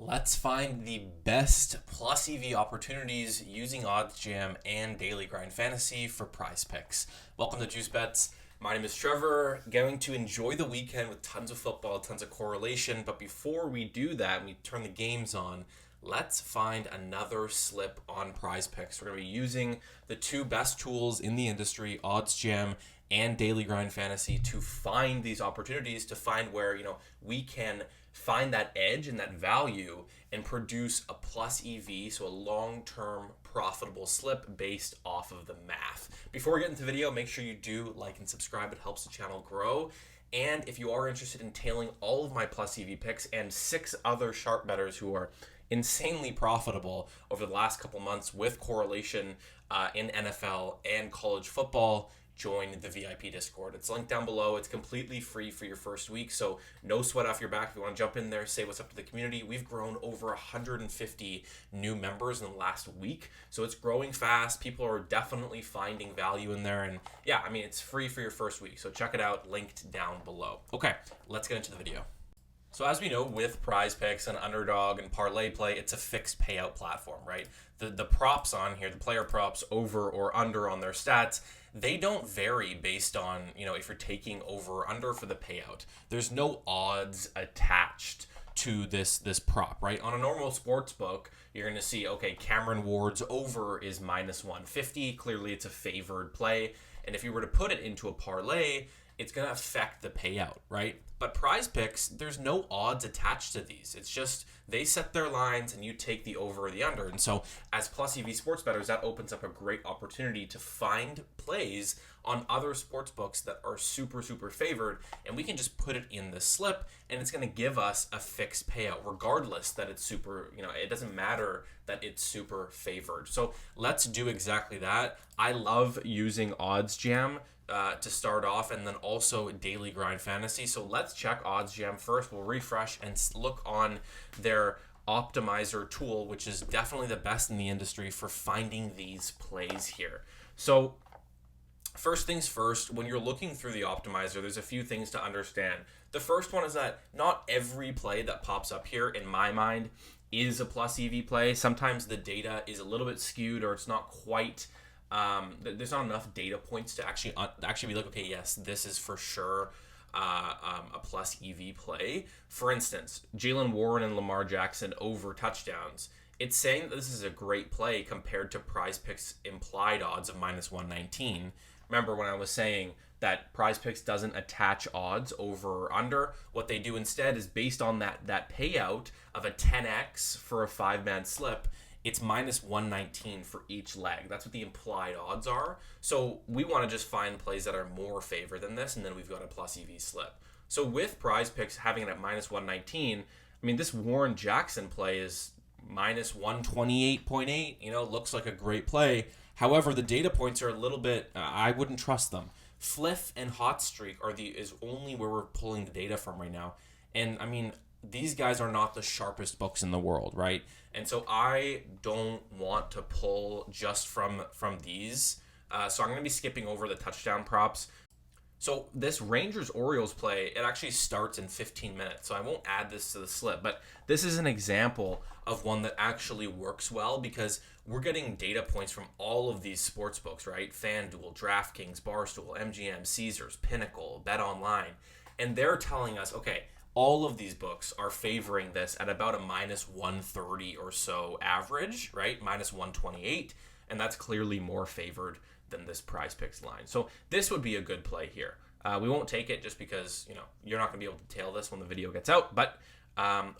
Let's find the best plus EV opportunities using OddsJam and Daily Grind Fantasy for PrizePicks. Welcome to Juice Bets. My name is Trevor. Going to enjoy the weekend with tons of football, tons of correlation. But before we do that, we turn the games on. Let's find another slip on PrizePicks. We're going to be using the two best tools in the industry, OddsJam and Daily Grind Fantasy, to find these opportunities, to find where we can find that edge and that value and produce a plus EV, so a long-term profitable slip based off of the math. Before we get into the video, make sure you do like and subscribe. It helps the channel grow. And if you are interested in tailing all of my plus EV picks and 6 other sharp bettors who are insanely profitable over the last couple months with correlation in NFL and college football, join the VIP Discord. It's linked down below. It's completely free for your first week, so no sweat off your back. If you want to jump in there, say what's up to the community. We've grown over 150 new members in the last week, so it's growing fast. People are definitely finding value in there, and yeah, I mean, it's free for your first week, so check it out, linked down below. Okay, let's get into the video. So as we know, with PrizePicks and Underdog and Parlay Play, it's a fixed payout platform, right? The props on here, the player props over or under on their stats, they don't vary based on, if you're taking over or under for the payout. There's no odds attached to this prop, right? On a normal sports book, you're going to see, okay, Cameron Ward's over is minus 150. Clearly, it's a favored play. And if you were to put it into a parlay, it's going to affect the payout, right? But PrizePicks, there's no odds attached to these. It's just they set their lines and you take the over or the under. And so as plus EV sports bettors, that opens up a great opportunity to find plays on other sports books that are super, super favored. And we can just put it in the slip and it's going to give us a fixed payout regardless that it's super, it doesn't matter that it's super favored. So let's do exactly that. I love using OddsJam to start off, and then also Daily Grind Fantasy. So let's check OddsJam first. We'll refresh and look on their optimizer tool, which is definitely the best in the industry for finding these plays here. So first things first, when you're looking through the optimizer, there's a few things to understand. The first one is that not every play that pops up here, in my mind, is a plus EV play. Sometimes the data is a little bit skewed, or it's not quite there's not enough data points to actually be like, okay, yes, this is for sure a plus EV play. For instance, Jalen Warren and Lamar Jackson over touchdowns. It's saying that this is a great play compared to PrizePicks implied odds of minus 119. Remember when I was saying that PrizePicks doesn't attach odds over or under? What they do instead is based on that payout of a 10x for a 5-man slip. It's minus 119 for each leg. That's what the implied odds are. So we want to just find plays that are more favored than this, and then we've got a plus EV slip. So with PrizePicks having it at minus 119, I mean, this Warren Jackson play is minus 128.8. Looks like a great play. However, the data points are a little bit, I wouldn't trust them. Fliff and Hot Streak is only where we're pulling the data from right now. And I mean, these guys are not the sharpest books in the world, right? And so I don't want to pull just from these. So I'm going to be skipping over the touchdown props. So this Rangers-Orioles play, it actually starts in 15 minutes. So I won't add this to the slip. But this is an example of one that actually works well because we're getting data points from all of these sports books, right? FanDuel, DraftKings, Barstool, MGM, Caesars, Pinnacle, BetOnline. And they're telling us, okay, all of these books are favoring this at about a minus 130 or so average, right? Minus 128. And that's clearly more favored than this PrizePicks line. So this would be a good play here. We won't take it just because, you're not going to be able to tail this when the video gets out, but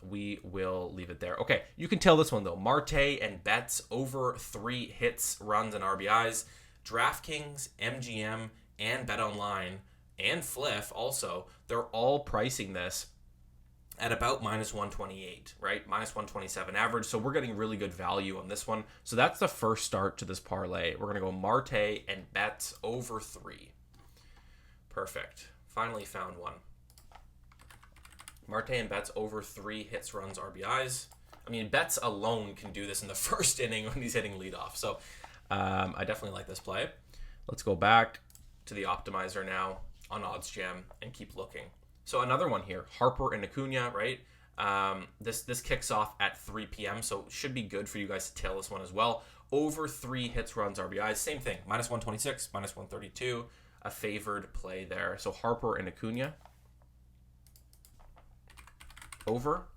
we will leave it there. Okay, you can tail this one though. Marte and Betts over 3 hits, runs, and RBIs. DraftKings, MGM, and BetOnline, and Fliff also, they're all pricing this at about minus 128, right? Minus 127 average. So we're getting really good value on this one. So that's the first start to this parlay. We're going to go Marte and Betts over 3. Perfect. Finally found one. Marte and Betts over 3 hits, runs, RBIs. I mean, Betts alone can do this in the first inning when he's hitting leadoff. So I definitely like this play. Let's go back to the optimizer now on OddsJam and keep looking. So another one here, Harper and Acuna, right? This kicks off at 3 p.m., so it should be good for you guys to tail this one as well. Over 3 hits, runs, RBIs, same thing. Minus 126, minus 132, a favored play there. So Harper and Acuna. Over.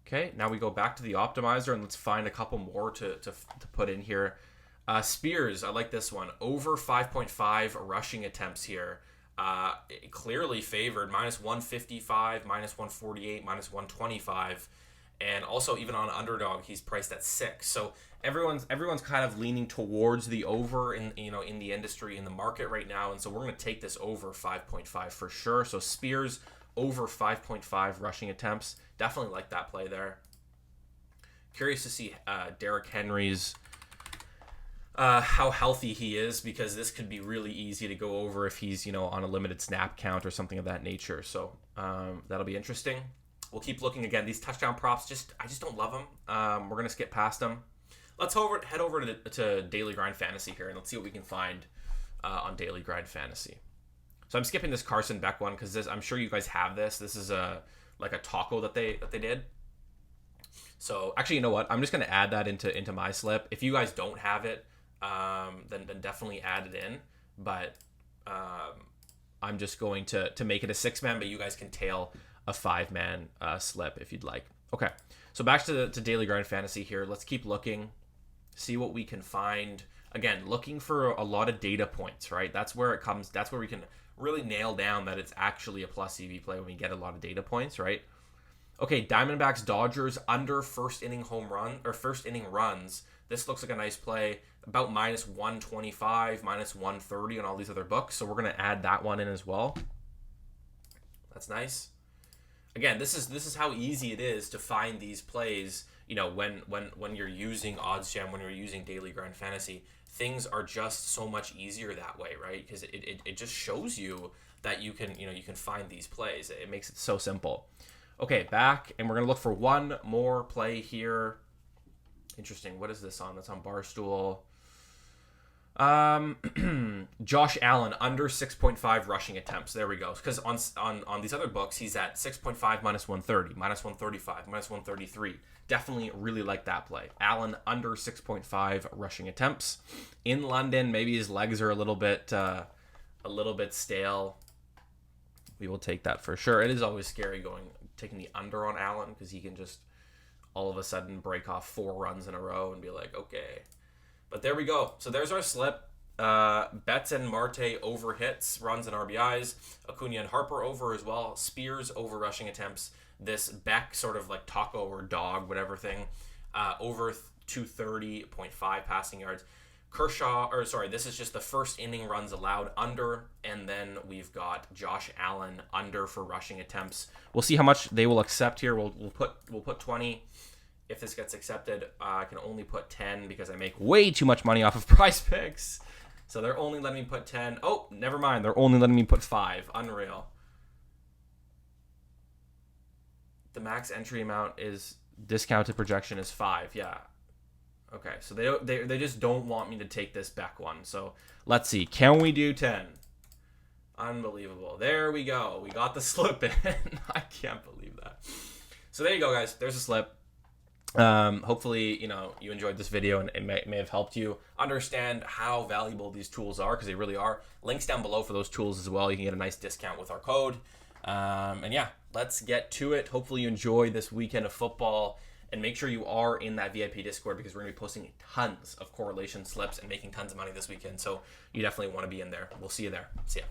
Okay, now we go back to the optimizer, and let's find a couple more to put in here. Spears, I like this one. Over 5.5 rushing attempts here. Clearly favored. Minus 155, minus 148, minus 125. And also even on underdog, he's priced at 6. So everyone's kind of leaning towards the over in the industry, in the market right now. And so we're going to take this over 5.5 for sure. So Spears over 5.5 rushing attempts. Definitely like that play there. Curious to see Derrick Henry's how healthy he is, because this could be really easy to go over if he's on a limited snap count or something of that nature. So that'll be interesting. We'll keep looking again. These touchdown props, I just don't love them. We're gonna skip past them. Let's head over to Daily Grind Fantasy here, and let's see what we can find on Daily Grind Fantasy. So I'm skipping this Carson Beck one because I'm sure you guys have this. This is like a taco that they did. So actually, you know what? I'm just gonna add that into my slip. If you guys don't have it, then definitely add it in. But I'm just going to make it a 6-man, but you guys can tail a 5-man slip if you'd like. Okay, so back to Daily Grind Fantasy here. Let's keep looking, see what we can find. Again, looking for a lot of data points, right? That's where it comes. That's where we can really nail down that it's actually a plus EV play when we get a lot of data points, right? Okay, Diamondbacks Dodgers under first inning runs. This looks like a nice play. About minus 125, minus 130 on all these other books. So we're gonna add that one in as well. That's nice. Again, this is how easy it is to find these plays. When you're using OddsJam, when you're using Daily Grind Fantasy, things are just so much easier that way, right? Because it just shows you that you can find these plays. It makes it so simple. Okay, back, and we're gonna look for one more play here. Interesting. What is this on? That's on Barstool. Josh Allen under 6.5 rushing attempts. There we go. Because on these other books, he's at 6.5 minus 130, minus 135, minus 133. Definitely really like that play. Allen under 6.5 rushing attempts. In London, maybe his legs are a little bit stale. We will take that for sure. It is always scary taking the under on Allen, because he can just all of a sudden break off 4 runs in a row and be like, okay. But there we go. So there's our slip. Betts and Marte over hits, runs, and RBIs. Acuna and Harper over as well. Spears over rushing attempts. This Beck sort of like taco or dog, whatever thing, over 230.5 passing yards. This is just the first inning runs allowed under, and then we've got Josh Allen under for rushing attempts. We'll see how much they will accept here. We'll put 20. If this gets accepted, I can only put 10 because I make way too much money off of PrizePicks. So they're only letting me put 10. Oh, never mind. They're only letting me put 5. Unreal. The max entry amount is discounted projection is 5. Yeah. Okay. So they just don't want me to take this back one. So let's see. Can we do 10? Unbelievable. There we go. We got the slip in. I can't believe that. So there you go, guys. There's a slip. Hopefully, you enjoyed this video and it may have helped you understand how valuable these tools are, because they really are. Links down below for those tools as well. You can get a nice discount with our code. And yeah, let's get to it. Hopefully you enjoy this weekend of football, and make sure you are in that VIP Discord, because we're going to be posting tons of correlation slips and making tons of money this weekend. So you definitely want to be in there. We'll see you there. See ya.